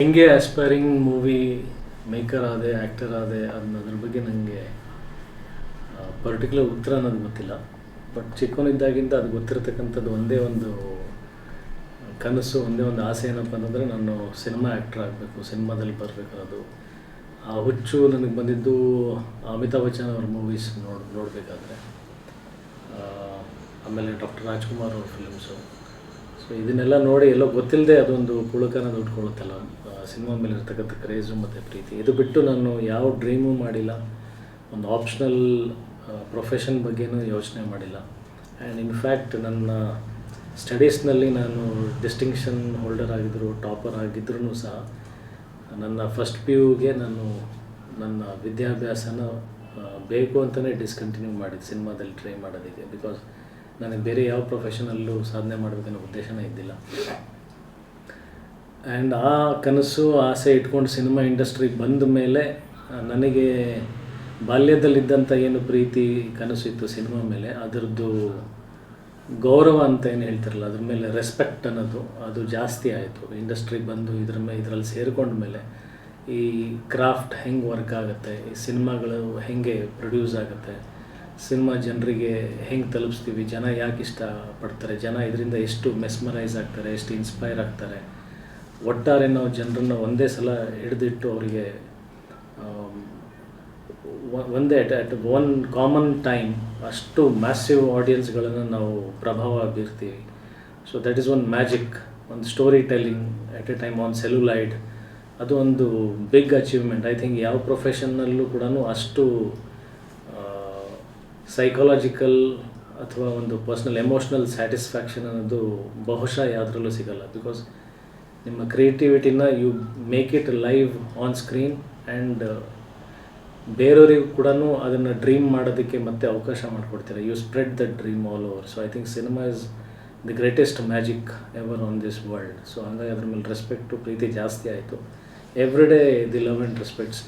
ಹೆಂಗೆ aspiring movie maker ಆದೆ actor ಆದೆ ಅನ್ನೋದ್ರ ಬಗ್ಗೆ ನನಗೆ ಪರ್ಟಿಕ್ಯುಲರ್ ಉತ್ತರ ಅನ್ನೋದು ಗೊತ್ತಿಲ್ಲ. ಬಟ್ ಚಿಕ್ಕವನಿದ್ದಾಗಿಂದ ಅದು ಗೊತ್ತಿರತಕ್ಕಂಥದ್ದು ಒಂದೇ ಒಂದು ಕನಸು, ಒಂದೇ ಒಂದು ಆಸೆ ಏನಪ್ಪ ಅಂತಂದರೆ ನಾನು ಸಿನಿಮಾ ಆ್ಯಕ್ಟರ್ ಆಗಬೇಕು, ಸಿನಿಮಾದಲ್ಲಿ ಬರಬೇಕು ಅನ್ನೋದು. ಆ ಹುಚ್ಚು ನನಗೆ ಬಂದಿದ್ದು ಅಮಿತಾಬ್ ಬಚ್ಚನ್ ಅವ್ರ ಮೂವೀಸ್ ನೋಡಬೇಕಾದ್ರೆ, ಆಮೇಲೆ ಡಾಕ್ಟರ್ ರಾಜ್ಕುಮಾರ್ ಅವ್ರ ಫಿಲ್ಮ್ಸು. ಸೊ ಇದನ್ನೆಲ್ಲ ನೋಡಿ ಎಲ್ಲೋ ಗೊತ್ತಿಲ್ಲದೆ ಅದೊಂದು ಪುಳುಕನ ಉಟ್ಕೊಳ್ಳುತ್ತಲ್ಲ ಸಿನಿಮಾ ಮೇಲೆ ಇರ್ತಕ್ಕಂಥ ಕ್ರೇಜು ಮತ್ತು ಪ್ರೀತಿ. ಇದು ಬಿಟ್ಟು ನಾನು ಯಾವ ಡ್ರೀಮು ಮಾಡಿಲ್ಲ, ಒಂದು ಆಪ್ಷನಲ್ ಪ್ರೊಫೆಷನ್ ಬಗ್ಗೆನೂ ಯೋಚನೆ ಮಾಡಿಲ್ಲ. ಆ್ಯಂಡ್ ಇನ್ಫ್ಯಾಕ್ಟ್ ನನ್ನ ಸ್ಟಡೀಸ್ನಲ್ಲಿ ನಾನು ಡಿಸ್ಟಿಂಕ್ಷನ್ ಹೋಲ್ಡರ್ ಆಗಿದ್ದರು, ಟಾಪರ್ ಆಗಿದ್ರೂ ಸಹ ನನ್ನ ಫಸ್ಟ್ PUಗೆ ನಾನು ನನ್ನ ವಿದ್ಯಾಭ್ಯಾಸನ ಬೇಕು ಅಂತಲೇ ಡಿಸ್ಕಂಟಿನ್ಯೂ ಮಾಡಿದ್ದು ಸಿನಿಮಾದಲ್ಲಿ ಟ್ರೈ ಮಾಡೋದಕ್ಕೆ. ಬಿಕಾಸ್ ನನಗೆ ಬೇರೆ ಯಾವ ಪ್ರೊಫೆಷನಲ್ಲೂ ಸಾಧನೆ ಮಾಡಬೇಕನ್ನೋ ಉದ್ದೇಶನೇ ಇದ್ದಿಲ್ಲ. ಆ್ಯಂಡ್ ಆ ಕನಸು ಆಸೆ ಇಟ್ಕೊಂಡು ಸಿನಿಮಾ ಇಂಡಸ್ಟ್ರಿಗೆ ಬಂದ ಮೇಲೆ ನನಗೆ ಬಾಲ್ಯದಲ್ಲಿದ್ದಂಥ ಏನು ಪ್ರೀತಿ ಕನಸು ಇತ್ತು ಸಿನಿಮಾ ಮೇಲೆ, ಅದರದ್ದು ಗೌರವ ಅಂತ ಏನು ಹೇಳ್ತಾರಲ್ಲ, ಅದ್ರ ಮೇಲೆ ರೆಸ್ಪೆಕ್ಟ್ ಅನ್ನೋದು ಅದು ಜಾಸ್ತಿ ಆಯಿತು. ಇಂಡಸ್ಟ್ರಿಗೆ ಬಂದು ಇದರಲ್ಲಿ ಸೇರಿಕೊಂಡ ಮೇಲೆ ಈ ಕ್ರಾಫ್ಟ್ ಹೆಂಗೆ ವರ್ಕ್ ಆಗುತ್ತೆ, ಈ ಸಿನಿಮಾಗಳು ಹೆಂಗೆ ಪ್ರೊಡ್ಯೂಸ್ ಆಗುತ್ತೆ, ಸಿನಿಮಾ ಜನರಿಗೆ ಹೆಂಗೆ ತಲುಪಿಸ್ತೀವಿ, ಜನ ಯಾಕೆ ಇಷ್ಟಪಡ್ತಾರೆ, ಜನ ಇದರಿಂದ ಎಷ್ಟು ಮೆಸ್ಮರೈಸ್ ಆಗ್ತಾರೆ, ಎಷ್ಟು ಇನ್ಸ್ಪೈರ್ ಆಗ್ತಾರೆ, ಒಟ್ಟಾರೆ ನಾವು ಜನರನ್ನು ಒಂದೇ ಸಲ ಹಿಡಿದಿಟ್ಟು ಅವರಿಗೆ ಒಂದೇ ಅಟ್ ಒನ್ ಕಾಮನ್ ಟೈಮ್ ಅಷ್ಟು ಮ್ಯಾಸಿವ್ ಆಡಿಯನ್ಸ್ಗಳನ್ನು ನಾವು ಪ್ರಭಾವ ಬೀರ್ತೀವಿ. So that is one magic, ಒಂದು story telling at a time on celluloid. ಅದು ಒಂದು ಬಿಗ್ ಅಚೀವ್ಮೆಂಟ್. ಐ ಥಿಂಕ್ ಯಾವ ಪ್ರೊಫೆಷನ್ನಲ್ಲೂ ಕೂಡ ಅಷ್ಟು ಸೈಕಾಲಜಿಕಲ್ ಅಥವಾ ಒಂದು ಪರ್ಸ್ನಲ್ ಎಮೋಷ್ನಲ್ ಸ್ಯಾಟಿಸ್ಫ್ಯಾಕ್ಷನ್ ಅನ್ನೋದು ಬಹುಶಃ ಯಾವುದ್ರಲ್ಲೂ ಸಿಗಲ್ಲ. ಬಿಕಾಸ್ ನಿಮ್ಮ ಕ್ರಿಯೇಟಿವಿಟಿನ you make it live on screen and ಬೇರೆಯವರಿಗೂ ಕೂಡ ಅದನ್ನು ಡ್ರೀಮ್ ಮಾಡೋದಕ್ಕೆ ಮತ್ತೆ ಅವಕಾಶ ಮಾಡಿಕೊಡ್ತೀರ. You spread the dream all over. So I think cinema is the greatest magic ever on this world. So ಹಂಗಾಗಿ ಅದ್ರ ಮೇಲೆ ರೆಸ್ಪೆಕ್ಟು ಪ್ರೀತಿ ಜಾಸ್ತಿ ಆಯಿತು. Every day the love and respects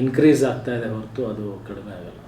increase ಆಗ್ತಾ ಇದೆ ಹೊರತು ಅದು ಕಡಿಮೆ ಆಗಲ್ಲ.